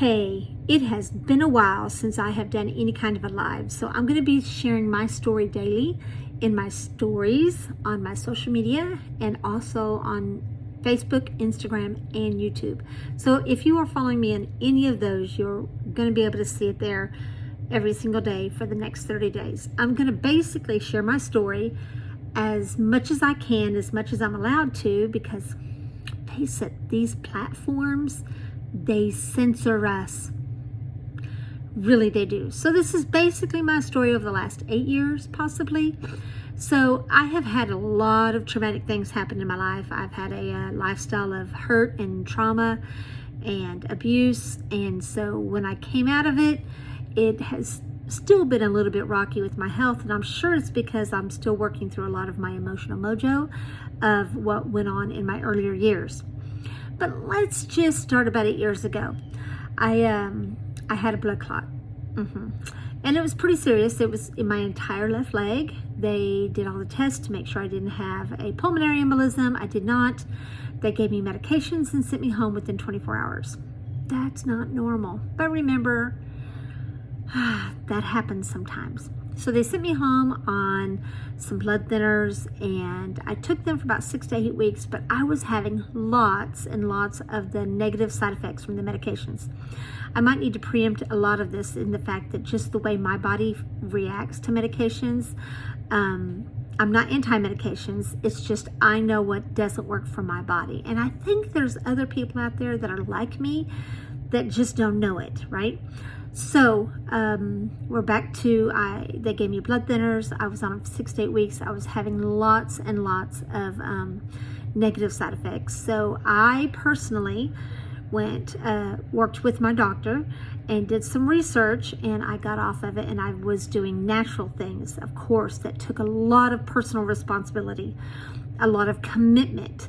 Hey, it has been a while since I have done any kind of a live, so I'm going to be sharing my story daily in my stories on my social media and also on Facebook, Instagram, and YouTube. So if you are following me in any of those, you're going to be able to see it there every single day for the next 30 days. I'm going to basically share my story as much as I can, as much as I'm allowed to, because face it, these platforms, they censor us. Really, they do. So this is basically my story over the last 8 years, possibly. So I have had a lot of traumatic things happen in my life. I've had a lifestyle of hurt and trauma and abuse. And so when I came out of it, it has still been a little bit rocky with my health. And I'm sure it's because I'm still working through a lot of my emotional mojo of what went on in my earlier years. But let's just start about 8 years ago. I had a blood clot. And it was pretty serious. It was in my entire left leg. They did all the tests to make sure I didn't have a pulmonary embolism. I did not. They gave me medications and sent me home within 24 hours. That's not normal. But remember, that happens sometimes. So they sent me home on some blood thinners, and I took them for about 6 to 8 weeks, but I was having lots and lots of the negative side effects from the medications. I might need to preempt a lot of this in the fact that just the way my body reacts to medications, I'm not anti-medications, it's just I know what doesn't work for my body. And I think there's other people out there that are like me that just don't know it, right? So we're back to, they gave me blood thinners. I was on it for 6 to 8 weeks. I was having lots and lots of negative side effects. So I personally worked with my doctor and did some research, and I got off of it, and I was doing natural things, of course, that took a lot of personal responsibility, a lot of commitment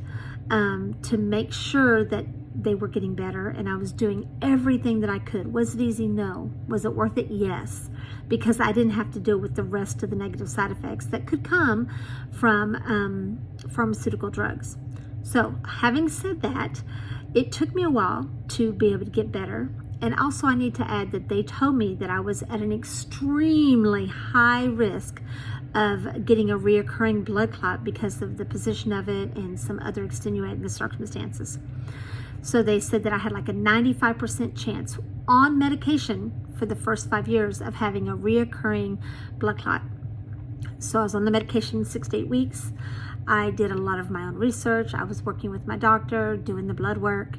to make sure that they were getting better, and I was doing everything that I could. Was it easy? No. Was it worth it? Yes, because I didn't have to deal with the rest of the negative side effects that could come from pharmaceutical drugs. So having said that, it took me a while to be able to get better. And also I need to add that they told me that I was at an extremely high risk of getting a reoccurring blood clot because of the position of it and some other extenuating circumstances. So they said that I had like a 95% chance on medication for the first 5 years of having a reoccurring blood clot. So I was on the medication 6 to 8 weeks. I did a lot of my own research. I was working with my doctor, doing the blood work,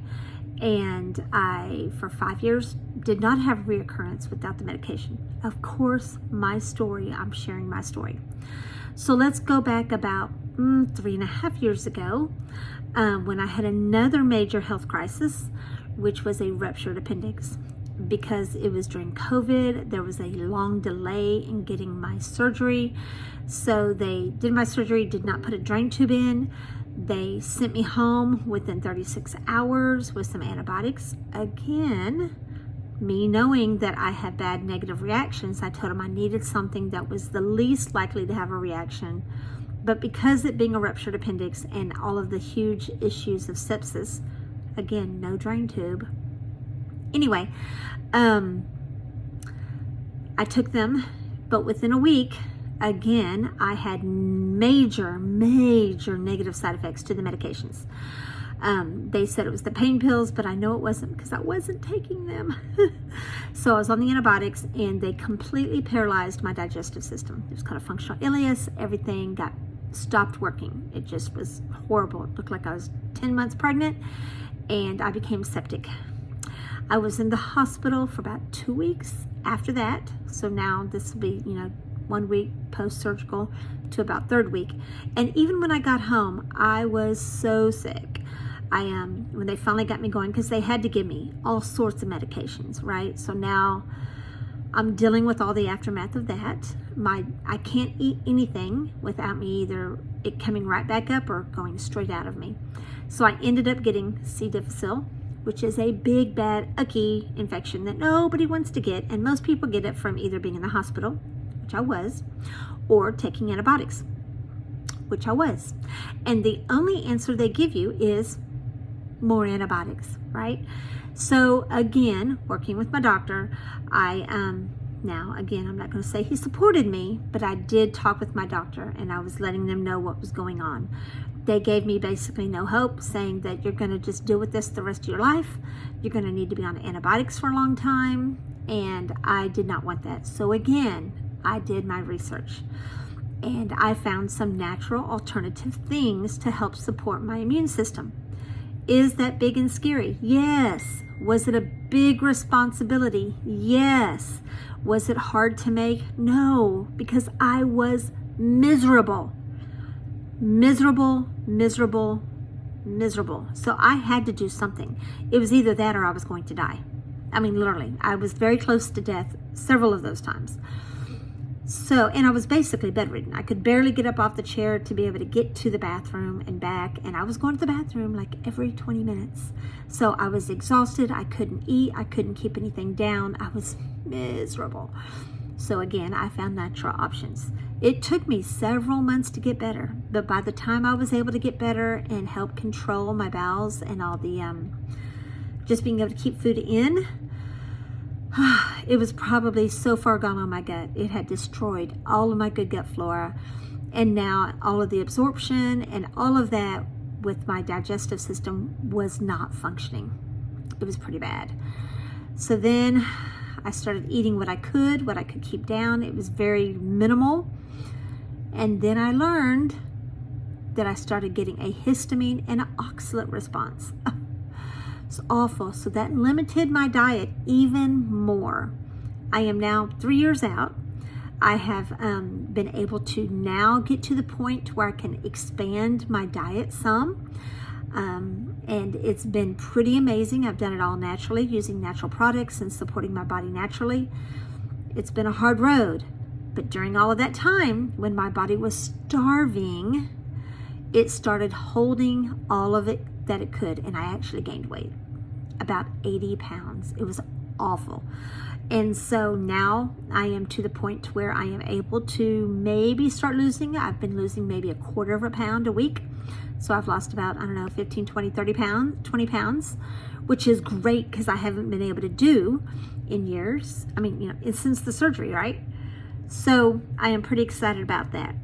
and I, for 5 years, did not have reoccurrence without the medication. Of course, my story, I'm sharing my story. So let's go back about 3.5 years ago when I had another major health crisis, which was a ruptured appendix. Because it was during COVID, there was a long delay in getting my surgery. So they did my surgery, did not put a drain tube in. They sent me home within 36 hours with some antibiotics. Again, me knowing that I had bad negative reactions, I told them I needed something that was the least likely to have a reaction. But because it being a ruptured appendix and all of the huge issues of sepsis, again, no drain tube. Anyway, I took them, but within a week, again, I had major negative side effects to the medications. They said it was the pain pills, but I know it wasn't because I wasn't taking them. So I was on the antibiotics, and they completely paralyzed my digestive system. It was called a functional ileus. Everything stopped working. It just was horrible. It looked like I was 10 months pregnant, and I became septic. I was in the hospital for about 2 weeks after that. So now this will be, 1 week post-surgical to about 3rd week. And even when I got home, I was so sick. When they finally got me going, because they had to give me all sorts of medications, right? So now I'm dealing with all the aftermath of that. I can't eat anything without me either it coming right back up or going straight out of me. So I ended up getting C. difficile, which is a big, bad, icky infection that nobody wants to get. And most people get it from either being in the hospital, which I was, or taking antibiotics, which I was. And the only answer they give you is more antibiotics, right? So again, working with my doctor, now again, I'm not going to say he supported me, but I did talk with my doctor and I was letting them know what was going on. They gave me basically no hope, saying that you're going to just deal with this the rest of your life. You're going to need to be on antibiotics for a long time. And I did not want that. So again, I did my research and I found some natural alternative things to help support my immune system. Is that big and scary? Yes. Was it a big responsibility? Yes. Was it hard to make? No, because I was miserable. Miserable. So I had to do something. It was either that or I was going to die. I mean, literally, I was very close to death several of those times. So, and I was basically bedridden. I could barely get up off the chair to be able to get to the bathroom and back. And I was going to the bathroom like every 20 minutes. So I was exhausted. I couldn't eat. I couldn't keep anything down. I was miserable. So again, I found natural options. It took me several months to get better. But by the time I was able to get better and help control my bowels and all the, just being able to keep food in, it was probably so far gone on my gut. It had destroyed all of my good gut flora. And now all of the absorption and all of that with my digestive system was not functioning. It was pretty bad. So then I started eating what I could keep down. It was very minimal. And then I learned that I started getting a histamine and an oxalate response. It's awful. So that limited my diet even more. I am now 3 years out. I have been able to now get to the point where I can expand my diet some. And it's been pretty amazing. I've done it all naturally, using natural products and supporting my body naturally. It's been a hard road. But during all of that time, when my body was starving, it started holding all of it that it could. And I actually gained weight, about 80 pounds. It was awful. And so now I am to the point where I am able to maybe start losing. I've been losing maybe a quarter of a pound a week. So I've lost about, 15, 20, 30 pounds, 20 pounds, which is great because I haven't been able to do in years. I mean, since the surgery, right? So I am pretty excited about that.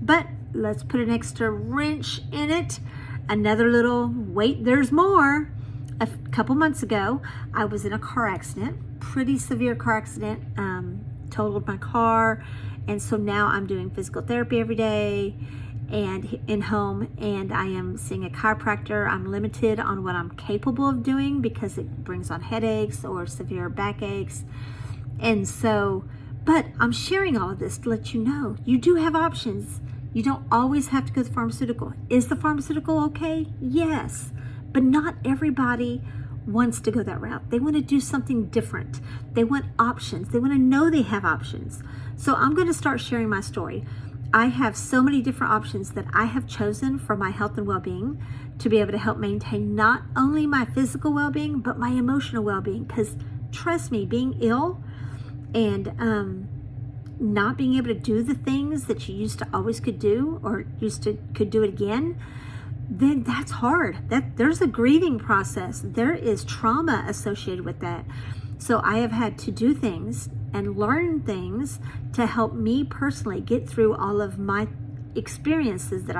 But let's put an extra wrench in it. Another little, wait, there's more. A couple months ago, I was in a car accident, pretty severe car accident, totaled my car. And so now I'm doing physical therapy every day and in home, and I am seeing a chiropractor. I'm limited on what I'm capable of doing because it brings on headaches or severe backaches. And so, but I'm sharing all of this to let you know, you do have options. You don't always have to go to the pharmaceutical. Is the pharmaceutical okay? Yes. But not everybody wants to go that route. They want to do something different. They want options. They want to know they have options. So I'm going to start sharing my story. I have so many different options that I have chosen for my health and well-being to be able to help maintain not only my physical well-being, but my emotional well-being. Because trust me, being ill and not being able to do the things that you used to always could do or could do it again, then that's hard. There's a grieving process. There is trauma associated with that. So I have had to do things and learn things to help me personally get through all of my experiences that